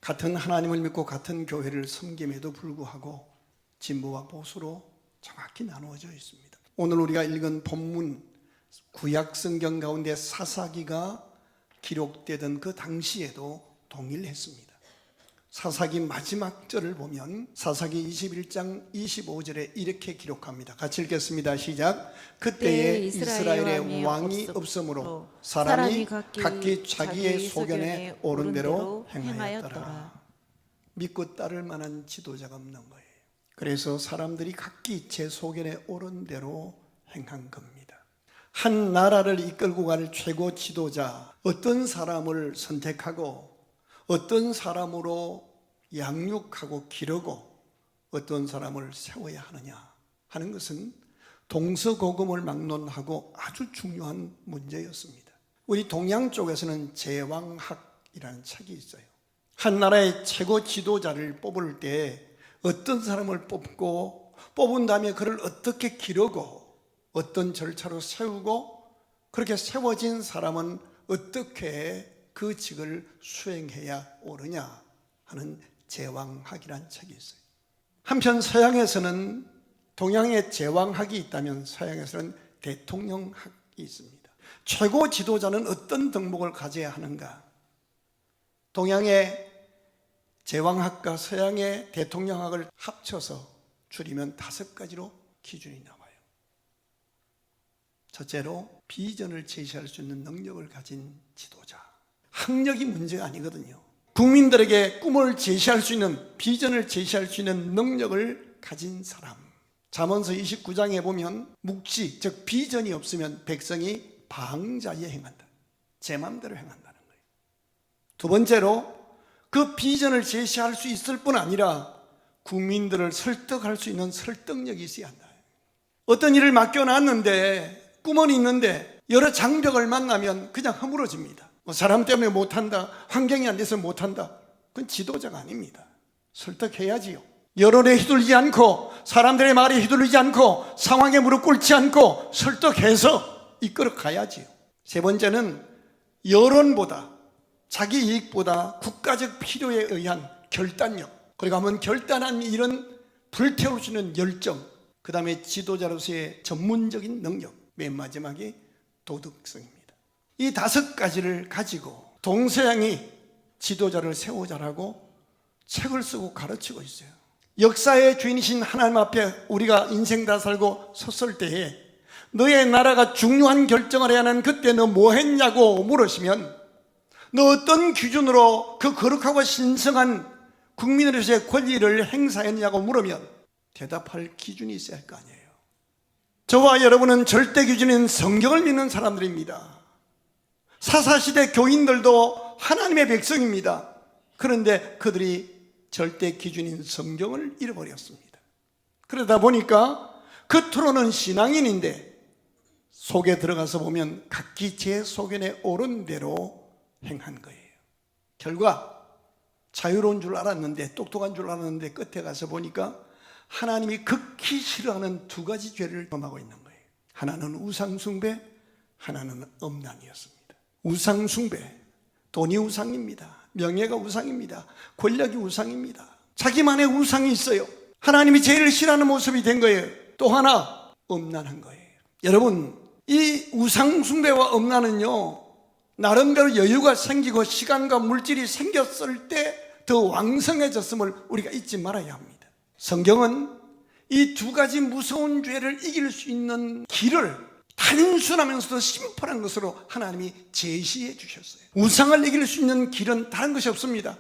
같은 하나님을 믿고 같은 교회를 섬김에도 불구하고 진보와 보수로 정확히 나누어져 있습니다. 오늘 우리가 읽은 본문 구약 성경 가운데 사사기가 기록되던 그 당시에도 동일했습니다. 사사기 마지막 절을 보면 사사기 21장 25절에 이렇게 기록합니다. 같이 읽겠습니다. 시작. 그때에 이스라엘에 왕이 없으므로 사람이 각기 자기의 소견에 옳은 대로 행하였더라. 믿고 따를 만한 지도자가 없는 거예요. 그래서 사람들이 각기 제 소견에 옳은 대로 행한 겁니다. 한 나라를 이끌고 갈 최고 지도자, 어떤 사람을 선택하고 어떤 사람으로 양육하고 기르고 어떤 사람을 세워야 하느냐 하는 것은 동서고금을 막론하고 아주 중요한 문제였습니다. 우리 동양 쪽에서는 제왕학이라는 책이 있어요. 한 나라의 최고 지도자를 뽑을 때 어떤 사람을 뽑고 뽑은 다음에 그를 어떻게 기르고 어떤 절차로 세우고 그렇게 세워진 사람은 어떻게 그 직을 수행해야 옳으냐 하는 제왕학이라는 책이 있어요. 한편 서양에서는 동양에 제왕학이 있다면 서양에서는 대통령학이 있습니다. 최고 지도자는 어떤 덕목을 가져야 하는가? 동양의 제왕학과 서양의 대통령학을 합쳐서 줄이면 5가지로 기준이 나와요. 첫째로 비전을 제시할 수 있는 능력을 가진 지도자. 학력이 문제가 아니거든요. 국민들에게 꿈을 제시할 수 있는, 비전을 제시할 수 있는 능력을 가진 사람. 잠언서 29장에 보면 묵시, 즉 비전이 없으면 백성이 방자에 행한다. 제 마음대로 행한다는 거예요. 두 번째로 그 비전을 제시할 수 있을 뿐 아니라 국민들을 설득할 수 있는 설득력이 있어야 한다. 어떤 일을 맡겨놨는데 꿈은 있는데 여러 장벽을 만나면 그냥 허물어집니다. 사람 때문에 못한다, 환경이 안 돼서 못한다, 그건 지도자가 아닙니다. 설득해야지요. 여론에 휘둘리지 않고 사람들의 말에 휘둘리지 않고 상황에 무릎 꿇지 않고 설득해서 이끌어 가야지요. 세 번째는 여론보다 자기 이익보다 국가적 필요에 의한 결단력, 그리고 한번 결단한 일은 불태울 수 있는 열정, 그 다음에 지도자로서의 전문적인 능력, 맨 마지막이 도덕성입니다. 이 5가지를 가지고 동서양이 지도자를 세우자라고 책을 쓰고 가르치고 있어요. 역사의 주인이신 하나님 앞에 우리가 인생 다 살고 섰을 때에 너의 나라가 중요한 결정을 해야 하는 그때 너 뭐 했냐고 물으시면 너 어떤 기준으로 그 거룩하고 신성한 국민으로서의 권리를 행사했냐고 물으면 대답할 기준이 있어야 할 거 아니에요. 저와 여러분은 절대 기준인 성경을 믿는 사람들입니다. 사사시대 교인들도 하나님의 백성입니다. 그런데 그들이 절대 기준인 성경을 잃어버렸습니다. 그러다 보니까 겉으로는 신앙인인데 속에 들어가서 보면 각기 제 소견에 옳은 대로 행한 거예요. 결과 자유로운 줄 알았는데, 똑똑한 줄 알았는데 끝에 가서 보니까 하나님이 극히 싫어하는 2가지 죄를 범하고 있는 거예요. 하나는 우상숭배, 하나는 엄난이었습니다. 우상숭배, 돈이 우상입니다. 명예가 우상입니다. 권력이 우상입니다. 자기만의 우상이 있어요. 하나님이 제일 싫어하는 모습이 된 거예요. 또 하나, 엄난한 거예요. 여러분, 이 우상숭배와 엄난은요, 나름대로 여유가 생기고 시간과 물질이 생겼을 때 더 왕성해졌음을 우리가 잊지 말아야 합니다. 성경은 이 2가지 무서운 죄를 이길 수 있는 길을 단순하면서도 심플한 것으로 하나님이 제시해 주셨어요. 우상을 이길 수 있는 길은 다른 것이 없습니다.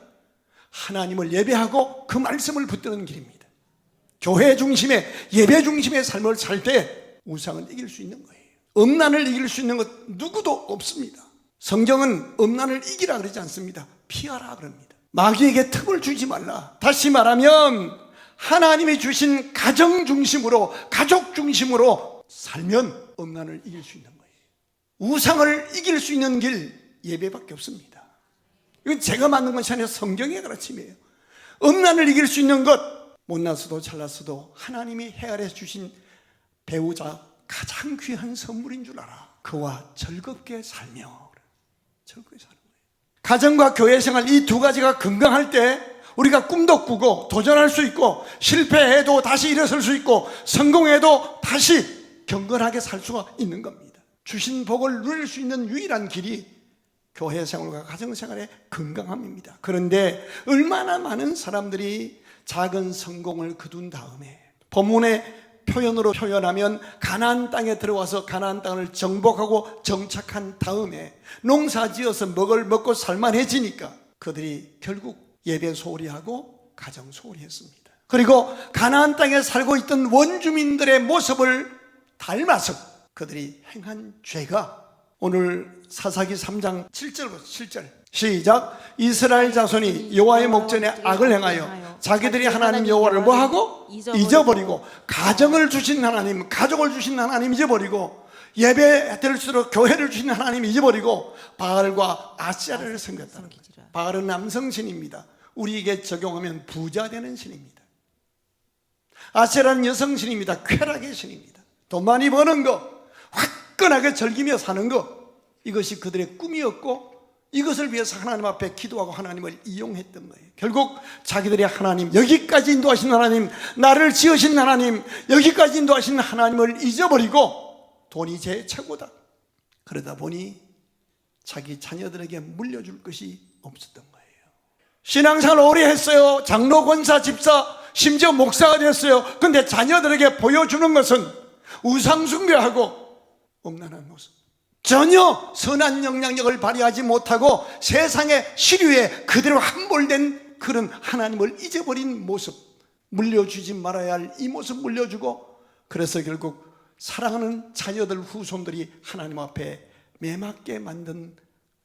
하나님을 예배하고 그 말씀을 붙드는 길입니다. 교회 중심의, 예배 중심의 삶을 살 때 우상을 이길 수 있는 거예요. 엄난을 이길 수 있는 것 누구도 없습니다. 성경은 엄난을 이기라 그러지 않습니다. 피하라 그럽니다. 마귀에게 틈을 주지 말라. 다시 말하면 하나님이 주신 가정 중심으로, 가족 중심으로 살면 엄난을 이길 수 있는 거예요. 우상을 이길 수 있는 길, 예배밖에 없습니다. 이건 제가 만든 것이 아니라 성경의 가르침이에요. 엄난을 이길 수 있는 것, 못났어도 잘났어도 하나님이 헤아려 주신 배우자 가장 귀한 선물인 줄 알아. 그와 즐겁게 살며, 즐겁게 사는 거예요. 가정과 교회 생활 이 두 가지가 건강할 때 우리가 꿈도 꾸고 도전할 수 있고 실패해도 다시 일어설 수 있고 성공해도 다시 경건하게 살 수가 있는 겁니다. 주신 복을 누릴 수 있는 유일한 길이 교회 생활과 가정 생활의 건강함입니다. 그런데 얼마나 많은 사람들이 작은 성공을 거둔 다음에 본문의 표현으로 표현하면 가나안 땅에 들어와서 가나안 땅을 정복하고 정착한 다음에 농사지어서 먹고 살만해지니까 그들이 결국 예배 소홀히 하고 가정 소홀히 했습니다. 그리고 가나안 땅에 살고 있던 원주민들의 모습을 닮아서 그들이 행한 죄가 오늘 사사기 3장 7절부터 7절 시작. 이스라엘 자손이 여호와의 목전에 악을 행하여 자기들이 하나님 여호와를 뭐하고? 잊어버리고 가정을 주신 하나님, 가족을 주신 하나님 잊어버리고 예배 드릴수록 교회를 주신 하나님 잊어버리고 바알과 아세라를 섬겼다는 거죠. 바알은 남성신입니다. 우리에게 적용하면 부자 되는 신입니다. 아세라는 여성신입니다. 쾌락의 신입니다. 돈 많이 버는 거, 화끈하게 즐기며 사는 거, 이것이 그들의 꿈이었고 이것을 위해서 하나님 앞에 기도하고 하나님을 이용했던 거예요. 결국 자기들이 하나님, 여기까지 인도하신 하나님, 나를 지으신 하나님, 여기까지 인도하신 하나님을 잊어버리고 돈이 제 최고다. 그러다 보니 자기 자녀들에게 물려줄 것이 없었던 거예요. 신앙생활 오래 했어요. 장로, 권사, 집사, 심지어 목사가 됐어요. 근데 자녀들에게 보여주는 것은 우상숭배하고 엄란한 모습, 전혀 선한 영향력을 발휘하지 못하고 세상의 시류에 그대로 함몰된 그런 하나님을 잊어버린 모습, 물려주지 말아야 할 이 모습 물려주고, 그래서 결국 사랑하는 자녀들, 후손들이 하나님 앞에 매맞게 만든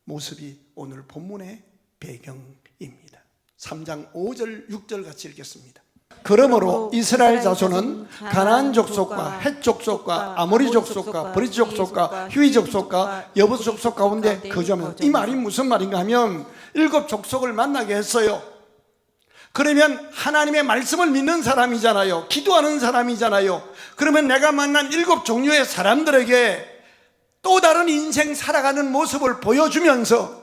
모습이 오늘 본문의 배경입니다. 3장 5절 6절 같이 읽겠습니다. 그러므로 이스라엘 자손은 가나안 족속과 헷 족속과 아모리 족속과 브리지 족속과 휴이 족속과 여부스 족속 가운데 거주하면, 이 말이 무슨 말인가 하면 7 족속을 만나게 했어요. 그러면 하나님의 말씀을 믿는 사람이잖아요. 기도하는 사람이잖아요. 그러면 내가 만난 7 종류의 사람들에게 또 다른 인생 살아가는 모습을 보여주면서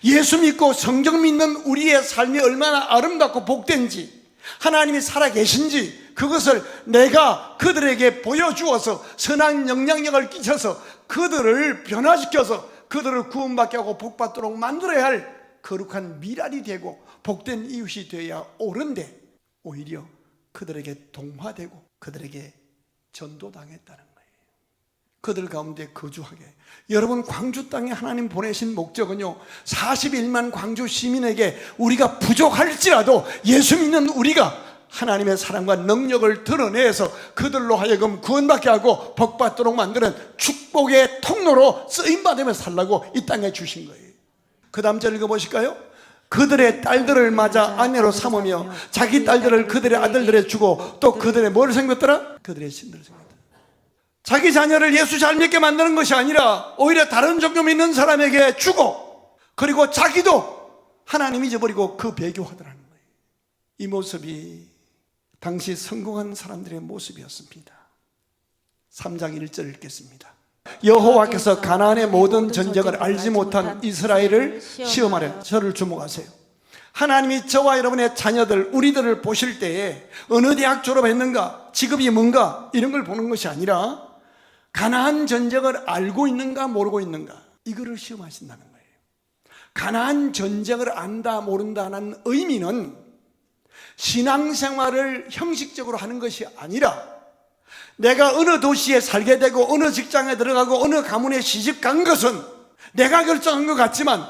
예수 믿고 성경 믿는 우리의 삶이 얼마나 아름답고 복된지, 하나님이 살아계신지 그것을 내가 그들에게 보여주어서 선한 영향력을 끼쳐서 그들을 변화시켜서 그들을 구원받게 하고 복받도록 만들어야 할 거룩한 미랄이 되고 복된 이웃이 되어야 옳은데 오히려 그들에게 동화되고 그들에게 전도당했다는 거예요. 그들 가운데 거주하게. 여러분, 광주 땅에 하나님 보내신 목적은요, 41만 광주 시민에게 우리가 부족할지라도 예수 믿는 우리가 하나님의 사랑과 능력을 드러내서 그들로 하여금 구원받게 하고 복받도록 만드는 축복의 통로로 쓰임받으며 살라고 이 땅에 주신 거예요. 그 다음 절 읽어보실까요? 그들의 딸들을 맞아 아내로 삼으며 자기 딸들을 그들의 아들들에 주고 또 그들의 뭐를 생겼더라? 그들의 신들을 생겼더라. 자기 자녀를 예수 잘 믿게 만드는 것이 아니라 오히려 다른 종교 믿는 사람에게 주고, 그리고 자기도 하나님 잊어버리고 그 배교하더라는 거예요. 이 모습이 당시 성공한 사람들의 모습이었습니다. 3장 1절 읽겠습니다. 여호와께서 가나안의 모든 전적을 알지 못한 이스라엘을 시험하려 저를 주목하세요. 하나님이 저와 여러분의 자녀들, 우리들을 보실 때에 어느 대학 졸업했는가, 직업이 뭔가 이런 걸 보는 것이 아니라 가나안 전적을 알고 있는가 모르고 있는가, 이거를 시험하신다는 거예요. 가나안 전적을 안다 모른다는 의미는 신앙생활을 형식적으로 하는 것이 아니라 내가 어느 도시에 살게 되고 어느 직장에 들어가고 어느 가문에 시집 간 것은 내가 결정한 것 같지만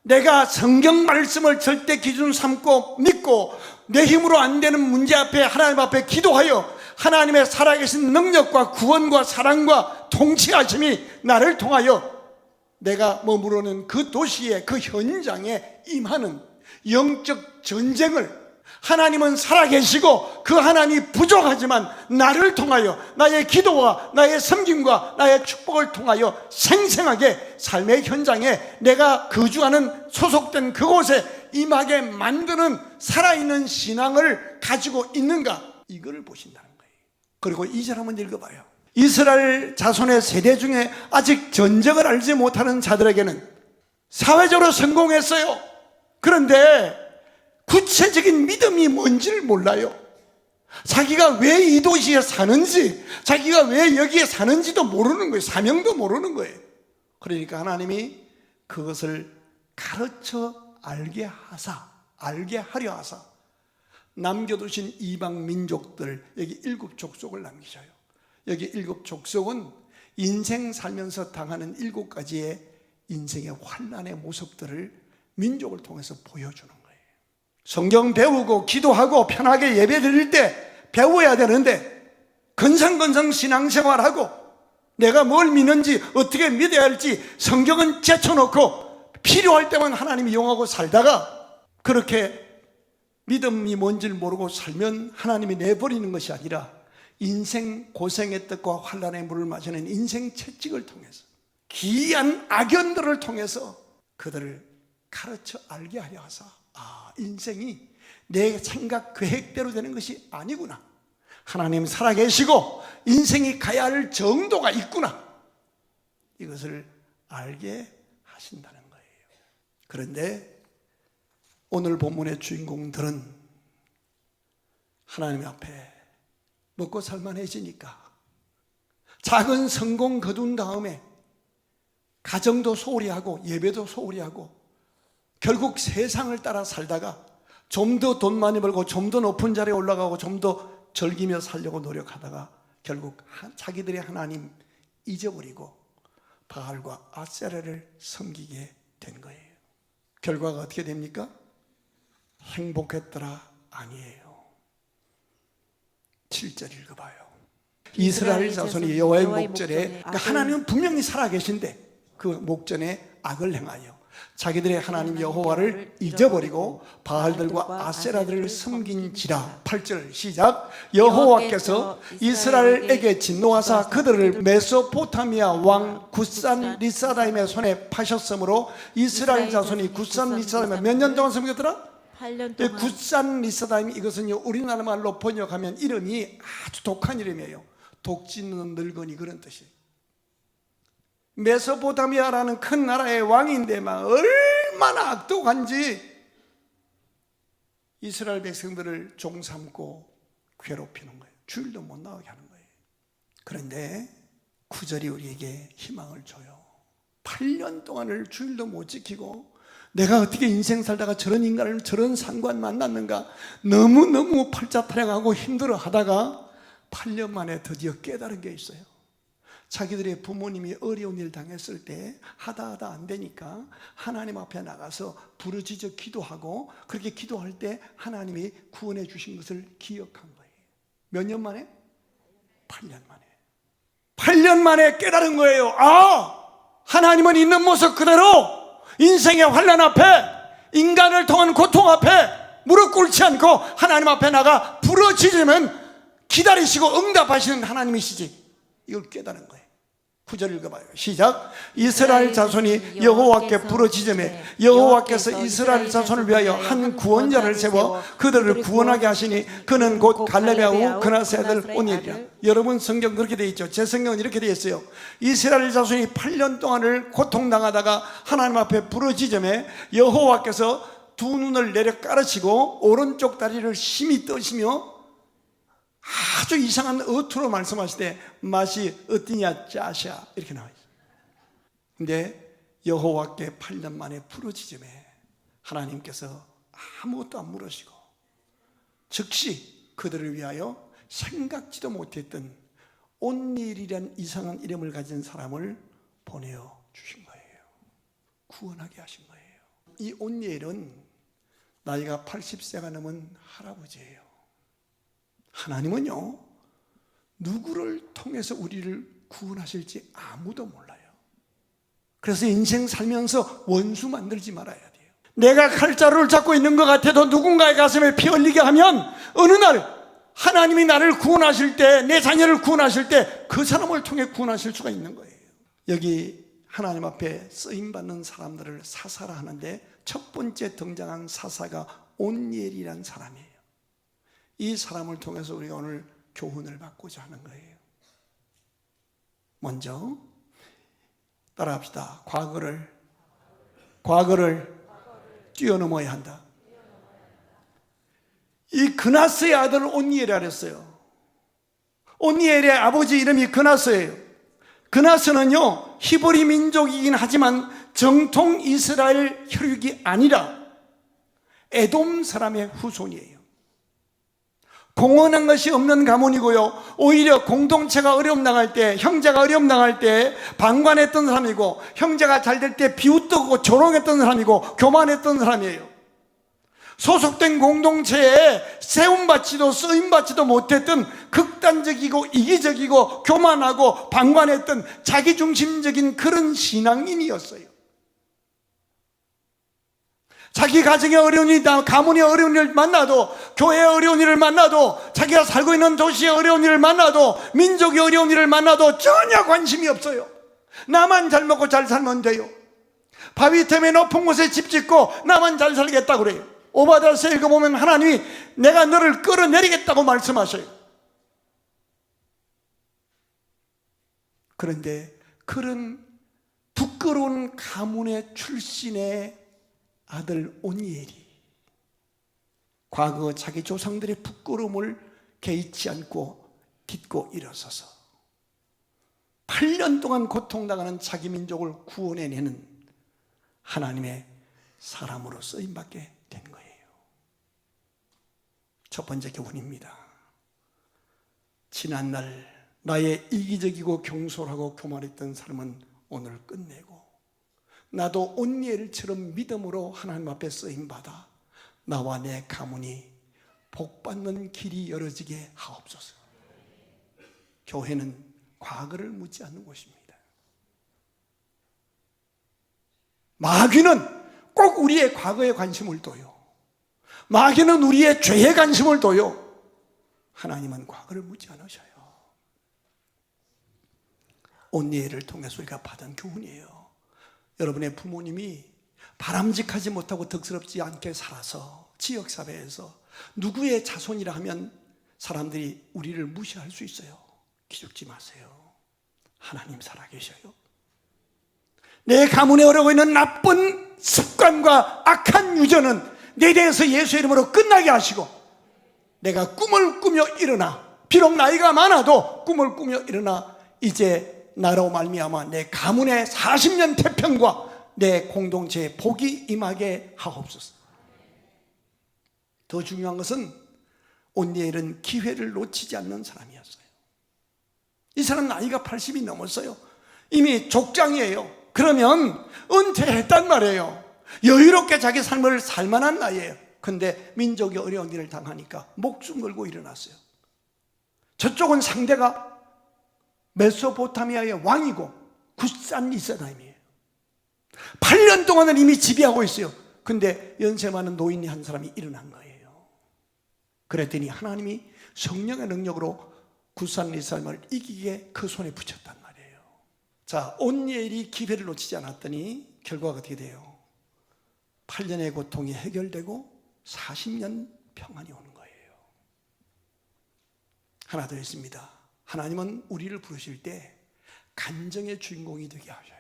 내가 성경 말씀을 절대 기준 삼고 믿고 내 힘으로 안 되는 문제 앞에 하나님 앞에 기도하여 하나님의 살아계신 능력과 구원과 사랑과 통치하심이 나를 통하여 내가 머무르는 그 도시의 그 현장에 임하는 영적 전쟁을, 하나님은 살아계시고 그 하나님이 부족하지만 나를 통하여 나의 기도와 나의 섬김과 나의 축복을 통하여 생생하게 삶의 현장에 내가 거주하는 소속된 그곳에 임하게 만드는 살아있는 신앙을 가지고 있는가, 이거를 보신다는 거예요. 그리고 이 절 한번 읽어봐요. 이스라엘 자손의 세대 중에 아직 전적을 알지 못하는 자들에게는 사회적으로 성공했어요. 그런데 구체적인 믿음이 뭔지를 몰라요. 자기가 왜 이 도시에 사는지, 자기가 왜 여기에 사는지도 모르는 거예요. 사명도 모르는 거예요. 그러니까 하나님이 그것을 가르쳐 알게 하려 하사 남겨두신 이방 민족들, 여기 7 족속을 남기셔요. 여기 7 족속은 인생 살면서 당하는 7가지의 인생의 환난의 모습들을 민족을 통해서 보여주는 거예요. 성경 배우고 기도하고 편하게 예배 드릴 때 배워야 되는데, 건성건성 신앙생활하고 내가 뭘 믿는지 어떻게 믿어야 할지 성경은 제쳐놓고 필요할 때만 하나님 이용하고 살다가, 그렇게 믿음이 뭔지를 모르고 살면 하나님이 내버리는 것이 아니라 인생 고생의 뜻과 환난의 물을 마시는 인생 채찍을 통해서, 기이한 악연들을 통해서 그들을 가르쳐 알게 하려 하사, 인생이 내 생각 계획대로 되는 것이 아니구나, 하나님 살아계시고 인생이 가야 할 정도가 있구나, 이것을 알게 하신다는 거예요. 그런데 오늘 본문의 주인공들은 하나님 앞에 먹고 살만해지니까 작은 성공 거둔 다음에 가정도 소홀히 하고 예배도 소홀히 하고 결국 세상을 따라 살다가 좀 더 돈 많이 벌고 좀 더 높은 자리에 올라가고 좀 더 즐기며 살려고 노력하다가 결국 자기들의 하나님 잊어버리고 바알과 아세라를 섬기게 된 거예요. 결과가 어떻게 됩니까? 행복했더라? 아니에요. 7절 읽어봐요. 이스라엘 자손이 여호와의 목전에, 그러니까 하나님은 분명히 살아계신데 그 목전에 악을 행하여 자기들의 하나님 여호와를 잊어버리고 바알들과 아세라들을 섬긴지라. 8절 시작. 여호와께서 이스라엘에게 진노하사 그들을 메소포타미아 왕 굿산 리사다임의 손에 파셨으므로 이스라엘 자손이 굿산 리사다임에 몇 년 동안 섬겼더라? 8년 동안. 굿산 리사다임, 이것은요 우리나라 말로 번역하면 이름이 아주 독한 이름이에요. 독짓는 늙은이, 그런 뜻이에요. 메소포타미아라는 큰 나라의 왕인데 막 얼마나 악독한지 이스라엘 백성들을 종 삼고 괴롭히는 거예요. 주일도 못 나오게 하는 거예요. 그런데 9절이 우리에게 희망을 줘요. 8년 동안을 주일도 못 지키고 내가 어떻게 인생 살다가 저런 인간을, 저런 상관 만났는가, 너무너무 팔자타령하고 힘들어 하다가 8년 만에 드디어 깨달은 게 있어요. 자기들의 부모님이 어려운 일 당했을 때 하다 안 되니까 하나님 앞에 나가서 부르짖어 기도하고, 그렇게 기도할 때 하나님이 구원해 주신 것을 기억한 거예요. 몇 년 만에? 8년 만에. 8년 만에 깨달은 거예요. 하나님은 있는 모습 그대로 인생의 환난 앞에, 인간을 통한 고통 앞에 무릎 꿇지 않고 하나님 앞에 나가 부르짖으면 기다리시고 응답하시는 하나님이시지, 이걸 깨달은 거예요. 9절 읽어봐요. 시작. 이스라엘 자손이 여호와께 부르짖으매 여호와께서 이스라엘 자손을 위하여 한 구원자를 세워 그들을 구원하게 하시니 그는 곧 갈렙의 아우 그나스의 아들 온니엘이라. 여러분 성경 그렇게 되어 있죠. 제 성경은 이렇게 되어 있어요. 이스라엘 자손이 8년 동안을 고통당하다가 하나님 앞에 부르짖으매 여호와께서 두 눈을 내려 까르시고 오른쪽 다리를 심히 떠시며 아주 이상한 어투로 말씀하실 때 맛이 어떠냐 짜샤 이렇게 나와 있어요. 근데 여호와께 8년 만에 부르짖음에 하나님께서 아무것도 안 물으시고 즉시 그들을 위하여 생각지도 못했던 온니엘이란 이상한 이름을 가진 사람을 보내어 주신 거예요. 구원하게 하신 거예요. 이 온니엘은 나이가 80세가 넘은 할아버지예요. 하나님은요 누구를 통해서 우리를 구원하실지 아무도 몰라요. 그래서 인생 살면서 원수 만들지 말아야 돼요. 내가 칼자루를 잡고 있는 것 같아도 누군가의 가슴에 피 흘리게 하면 어느 날 하나님이 나를 구원하실 때, 내 자녀를 구원하실 때 그 사람을 통해 구원하실 수가 있는 거예요. 여기 하나님 앞에 쓰임받는 사람들을 사사라 하는데 첫 번째 등장한 사사가 온니엘이라는 사람이에요. 이 사람을 통해서 우리가 오늘 교훈을 받고자 하는 거예요. 먼저 따라합시다. 과거를 과거를 뛰어넘어야 한다. 이 그나스의 아들 온니엘이라 그랬어요. 온니엘의 아버지 이름이 그나스예요. 그나스는요, 히브리 민족이긴 하지만 정통 이스라엘 혈육이 아니라 에돔 사람의 후손이에요. 공헌한 것이 없는 가문이고요, 오히려 공동체가 어려움 당할 때, 형제가 어려움 당할 때 방관했던 사람이고, 형제가 잘 될 때 비웃고 조롱했던 사람이고, 교만했던 사람이에요. 소속된 공동체에 세움받지도 쓰임받지도 못했던 극단적이고 이기적이고 교만하고 방관했던 자기중심적인 그런 신앙인이었어요. 자기 가정의 어려운 일이다, 가문의 어려운 일을 만나도, 교회의 어려운 일을 만나도, 자기가 살고 있는 도시의 어려운 일을 만나도, 민족의 어려운 일을 만나도 전혀 관심이 없어요. 나만 잘 먹고 잘 살면 돼요. 바위 틈에 높은 곳에 집 짓고 나만 잘 살겠다고 그래요. 오바댜서 읽어보면 하나님이 내가 너를 끌어내리겠다고 말씀하셔요. 그런데 그런 부끄러운 가문의 출신의 아들 온니엘이 과거 자기 조상들의 부끄러움을 개의치 않고 딛고 일어서서 8년 동안 고통당하는 자기 민족을 구원해내는 하나님의 사람으로 쓰임받게 된 거예요. 첫 번째 교훈입니다. 지난날 나의 이기적이고 경솔하고 교만했던 삶은 오늘 끝내고 나도 온니엘처럼 믿음으로 하나님 앞에 쓰임받아 나와 내 가문이 복받는 길이 열어지게 하옵소서. 교회는 과거를 묻지 않는 곳입니다. 마귀는 꼭 우리의 과거에 관심을 둬요. 마귀는 우리의 죄에 관심을 둬요. 하나님은 과거를 묻지 않으셔요. 온니엘을 통해서 우리가 받은 교훈이에요. 여러분의 부모님이 바람직하지 못하고 덕스럽지 않게 살아서 지역사회에서 누구의 자손이라 하면 사람들이 우리를 무시할 수 있어요. 기죽지 마세요. 하나님 살아계셔요. 내 가문에 오르고 있는 나쁜 습관과 악한 유전은 내 대해서 예수의 이름으로 끝나게 하시고, 내가 꿈을 꾸며 일어나, 비록 나이가 많아도 꿈을 꾸며 일어나 이제 나로 말미암아 내 가문의 40년 태평과 내 공동체의 복이 임하게 하옵소서. 더 중요한 것은 온니엘은 기회를 놓치지 않는 사람이었어요. 이 사람 나이가 80이 넘었어요. 이미 족장이에요. 그러면 은퇴했단 말이에요. 여유롭게 자기 삶을 살만한 나이에요. 근데 민족이 어려운 일을 당하니까 목숨 걸고 일어났어요. 저쪽은 상대가 메소포타미아의 왕이고 굿산 리사다임이에요. 8년 동안은 이미 지배하고 있어요. 근데 연세 많은 노인이 한 사람이 일어난 거예요. 그랬더니 하나님이 성령의 능력으로 굿산 리사다임을 이기게 그 손에 붙였단 말이에요. 자, 온니엘이 기회를 놓치지 않았더니 결과가 어떻게 돼요? 8년의 고통이 해결되고 40년 평안이 오는 거예요. 하나 더 있습니다. 하나님은 우리를 부르실 때 간정의 주인공이 되게 하셔요.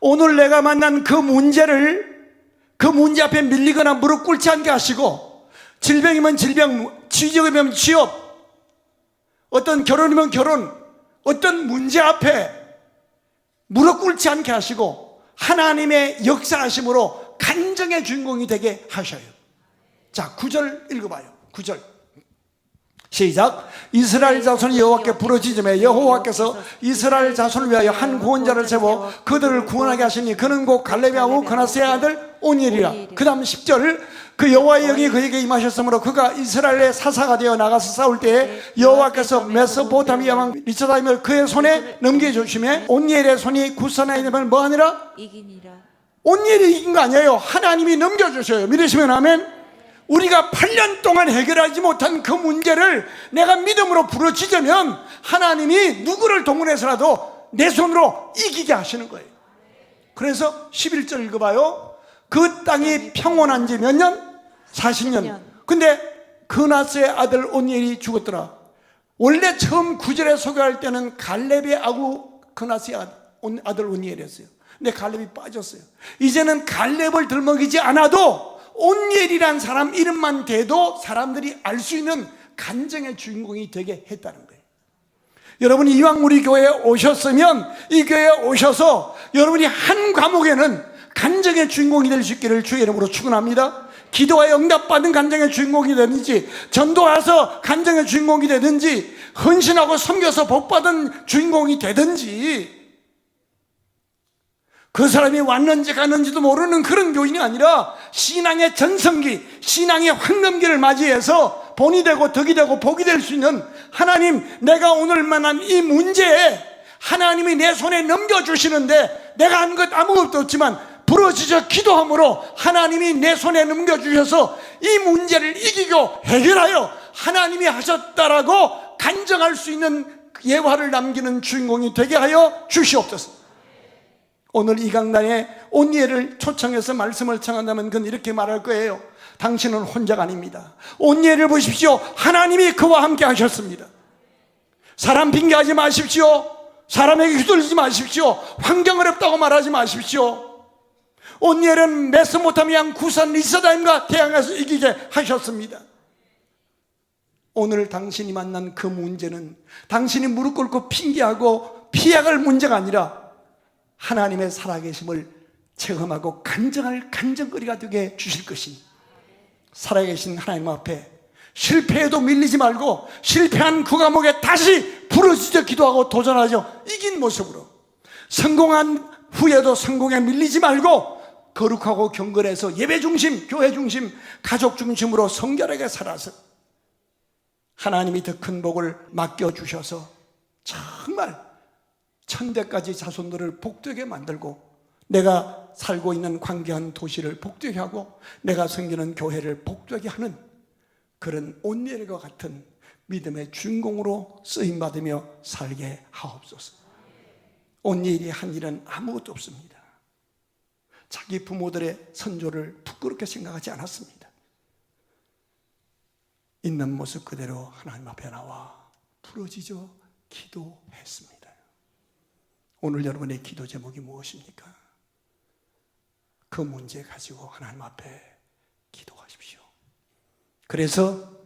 오늘 내가 만난 그 문제를, 그 문제 앞에 밀리거나 무릎 꿇지 않게 하시고, 질병이면 질병, 취직이면 취업, 어떤 결혼이면 결혼, 어떤 문제 앞에 무릎 꿇지 않게 하시고 하나님의 역사하심으로 간정의 주인공이 되게 하셔요. 자, 9절 읽어봐요. 9절 시작. 이스라엘 자손이 여호와께 부르짖으며 여호와께서 이스라엘 자손을 위하여 한 구원자를 세워 그들을 구원하게 하시니 그는 곧 갈렙의 아우 그나스의 아들 온니엘이라. 그 다음 10절. 그 여호와의 영이 그에게 임하셨으므로 그가 이스라엘의 사사가 되어 나가서 싸울 때에 여호와께서 메소포타미아 왕 리사다임을 그의 손에 넘겨주시며 온니엘의 손이 굿산에 있는 뭐하니라? 이기니라. 온니엘이 이긴 거 아니에요. 하나님이 넘겨주셔요. 믿으시면 아멘. 우리가 8년 동안 해결하지 못한 그 문제를 내가 믿음으로 부르짖으면 하나님이 누구를 동원해서라도 내 손으로 이기게 하시는 거예요. 그래서 11절 읽어봐요. 그 땅이 평온한 지 몇 년? 40년. 근데 그나스의 아들 온니엘이 죽었더라. 원래 처음 9절에 소개할 때는 갈렙의 아구 그나스의 아들 온니엘이었어요. 내 갈렙이 빠졌어요. 이제는 갈렙을 들먹이지 않아도 온니엘이란 사람 이름만 대도 사람들이 알 수 있는 간증의 주인공이 되게 했다는 거예요. 여러분이 이왕 우리 교회에 오셨으면 이 교회에 오셔서 여러분이 한 과목에는 간증의 주인공이 될 수 있기를 주의 이름으로 축원합니다. 기도에 응답받은 간증의 주인공이 되든지, 전도와서 간증의 주인공이 되든지, 헌신하고 섬겨서 복받은 주인공이 되든지, 그 사람이 왔는지 갔는지도 모르는 그런 교인이 아니라 신앙의 전성기, 신앙의 황금기를 맞이해서 본이 되고 덕이 되고 복이 될 수 있는, 하나님, 내가 오늘 만난 이 문제에 하나님이 내 손에 넘겨주시는데 내가 한 것 아무것도 없지만 부러지져 기도함으로 하나님이 내 손에 넘겨주셔서 이 문제를 이기고 해결하여 하나님이 하셨다라고 간증할 수 있는 예화를 남기는 주인공이 되게 하여 주시옵소서. 오늘 이 강단에 온니엘을 초청해서 말씀을 청한다면 그는 이렇게 말할 거예요. 당신은 혼자가 아닙니다. 온니엘을 보십시오. 하나님이 그와 함께 하셨습니다. 사람 핑계하지 마십시오. 사람에게 휘둘리지 마십시오. 환경 어렵다고 말하지 마십시오. 온니엘은 메소포타미아 구산 리사다임과 대항해서 이기게 하셨습니다. 오늘 당신이 만난 그 문제는 당신이 무릎 꿇고 핑계하고 피해갈 문제가 아니라 하나님의 살아계심을 체험하고 간증할 간증거리가 되게 주실 것이니, 살아계신 하나님 앞에 실패해도 밀리지 말고 실패한 그 과목에 다시 부르짖어 기도하고 도전하죠. 이긴 모습으로 성공한 후에도 성공에 밀리지 말고 거룩하고 경건해서 예배 중심, 교회 중심, 가족 중심으로 성결하게 살아서 하나님이 더 큰 복을 맡겨주셔서 정말 천대까지 자손들을 복되게 만들고, 내가 살고 있는 광대한 도시를 복되게 하고, 내가 섬기는 교회를 복되게 하는 그런 온니엘과 같은 믿음의 주인공으로 쓰임받으며 살게 하옵소서. 온니엘이 한 일은 아무것도 없습니다. 자기 부모들의 선조를 부끄럽게 생각하지 않았습니다. 있는 모습 그대로 하나님 앞에 나와 부르짖어 기도했습니다. 오늘 여러분의 기도 제목이 무엇입니까? 그 문제 가지고 하나님 앞에 기도하십시오. 그래서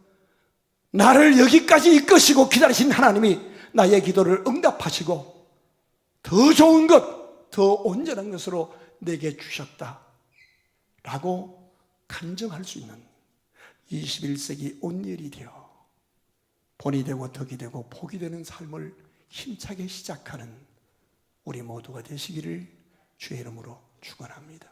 나를 여기까지 이끄시고 기다리신 하나님이 나의 기도를 응답하시고 더 좋은 것, 더 온전한 것으로 내게 주셨다 라고 간증할 수 있는 21세기 온니엘이 되어 본이 되고 덕이 되고 복이 되는 삶을 힘차게 시작하는 우리 모두가 되시기를 주의 이름으로 축원합니다.